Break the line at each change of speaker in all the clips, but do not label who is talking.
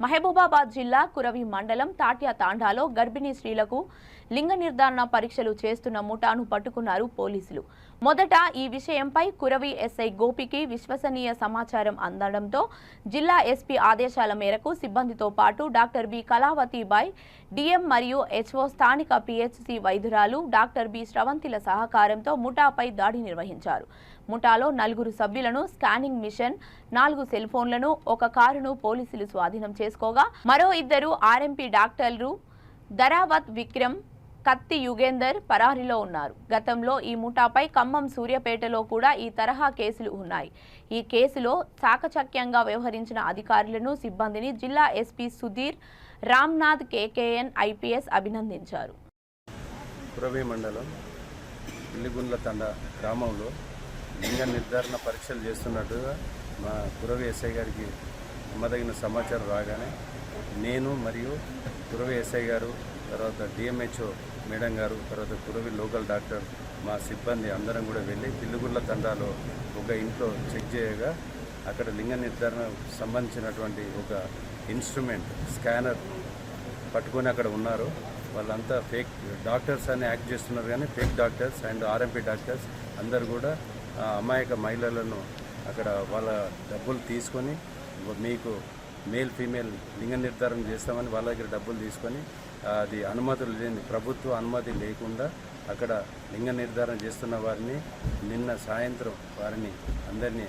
మహబూబాబాద్ జిల్లా కురవి మండలం తాట్య తాండాలో గర్భిణీ స్త్రీలకు లింగ నిర్ధారణ పరీక్షలు చేస్తున్న ముఠాను పట్టుకున్నారు పోలీసులు. మొదట ఈ విషయంపై కురవి ఎస్ఐ గోపికి విశ్వసనీయ సమాచారం అందడంతో జిల్లా ఎస్పీ ఆదేశాల మేరకు సిబ్బందితో పాటు డాక్టర్ బి కళావతిబాయ్, డిఎం మరియు హెచ్ఓ, స్థానిక పిహెచ్సి వైద్యురాలు డాక్టర్ బి శ్రవంతిల సహకారంతో ముఠాపై దాడి నిర్వహించారు. ముఠాలో 4 సభ్యులను, స్కానింగ్ మిషన్, 4 సెల్ ఫోన్లను, ఒక కారును పోలీసులు స్వాధీనం చేసుకోగా మరో 2 ఆర్ఎంపీ డాక్టర్లు ధరావత్ విక్రమ్, కత్తి యుగేందర్ పరారీలో ఉన్నారు. గతంలో ఈ ముఠాపై ఖమ్మం, సూర్యాపేటలో కూడా ఈ తరహా కేసులు ఉన్నాయి. ఈ కేసులో చాకచక్యంగా వ్యవహరించిన అధికారులను, సిబ్బందిని జిల్లా SP Sudheer Ramnath KKN IPS అభినందించారు.
కురవి మండలం ఇల్లిగుండ్ల తండ గ్రామంలో లింగ నిర్ధారణ పరీక్షలు చేస్తున్నట్టుగా మా కురవి ఎస్ఐ గారికి నమ్మదగిన సమాచారం రాగానే నేను మరియు కురవి ఎస్ఐ గారు, తర్వాత డిఎంహెచ్ఓ మేడం గారు, తర్వాత కురవి లోకల్ డాక్టర్, మా సిబ్బంది అందరం కూడా వెళ్ళి పిల్లిగుండ్ల తండాలో ఒక ఇంట్లో చెక్ చేయగా అక్కడ లింగ నిర్ధారణ సంబంధించినటువంటి ఒక ఇన్స్ట్రుమెంట్ స్కానర్ పట్టుకొని అక్కడ ఉన్నారు. వాళ్ళంతా ఫేక్ డాక్టర్స్ అని యాక్ట్ చేస్తున్నారు, కానీ fake doctors and RMP doctors అందరు కూడా అమాయక మహిళలను అక్కడ వాళ్ళ డబ్బులు తీసుకొని మీకు మేల్ ఫీమేల్ లింగ నిర్ధారణ చేస్తామని వాళ్ళ దగ్గర డబ్బులు తీసుకొని అది అనుమతులు లేని, ప్రభుత్వ అనుమతి లేకుండా అక్కడ లింగ నిర్ధారణ చేస్తున్న వారిని నిన్న సాయంత్రం వారిని అందరినీ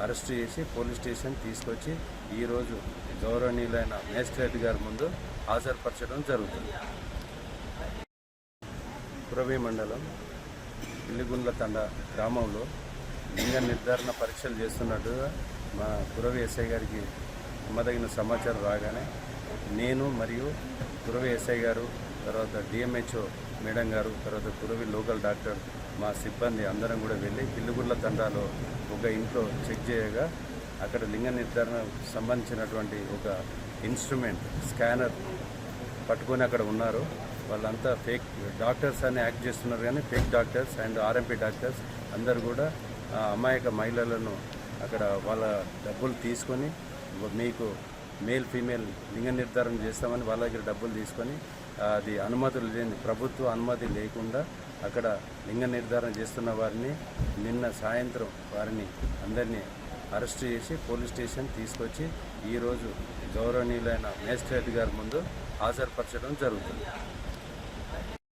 అరెస్ట్ చేసి పోలీస్ స్టేషన్ తీసుకొచ్చి ఈరోజు గౌరవనీయులైన మేజిస్ట్రేట్ గారి ముందు హాజరుపరచడం జరుగుతుంది. కురవి మండలం ఇల్లిగుండ్ల తండ గ్రామంలో లింగ నిర్ధారణ పరీక్షలు చేస్తున్నట్టుగా మా కురవి ఎస్ఐ గారికి నమ్మదగిన సమాచారం రాగానే నేను మరియు కురవి ఎస్ఐ గారు, తర్వాత డిఎంహెచ్ఓ మేడం గారు, తర్వాత కురవి లోకల్ డాక్టర్, మా సిబ్బంది అందరం కూడా వెళ్ళి పిల్లిగుండ్ల తండాలో ఒక ఇంట్లో చెక్ చేయగా అక్కడ లింగ నిర్ధారణ సంబంధించినటువంటి ఒక ఇన్స్ట్రుమెంట్ స్కానర్ పట్టుకొని అక్కడ ఉన్నారు. వాళ్ళంతా ఫేక్ డాక్టర్స్ అని యాక్ట్ చేస్తున్నారు, కానీ fake doctors and RMP doctors అందరు కూడా అమాయక మహిళలను అక్కడ వాళ్ళ డబ్బులు తీసుకొని మీకు మేల్ ఫీమేల్ లింగ నిర్ధారణ చేస్తామని వాళ్ళ దగ్గర డబ్బులు తీసుకొని అది అనుమతులు లేని, ప్రభుత్వ అనుమతి లేకుండా అక్కడ లింగ నిర్ధారణ చేస్తున్న వారిని నిన్న సాయంత్రం వారిని అందరినీ అరెస్ట్ చేసి పోలీస్ స్టేషన్ తీసుకొచ్చి ఈరోజు గౌరవనీయులైన మేజిస్ట్రేట్ గారి ముందు హాజరుపరచడం జరుగుతుంది.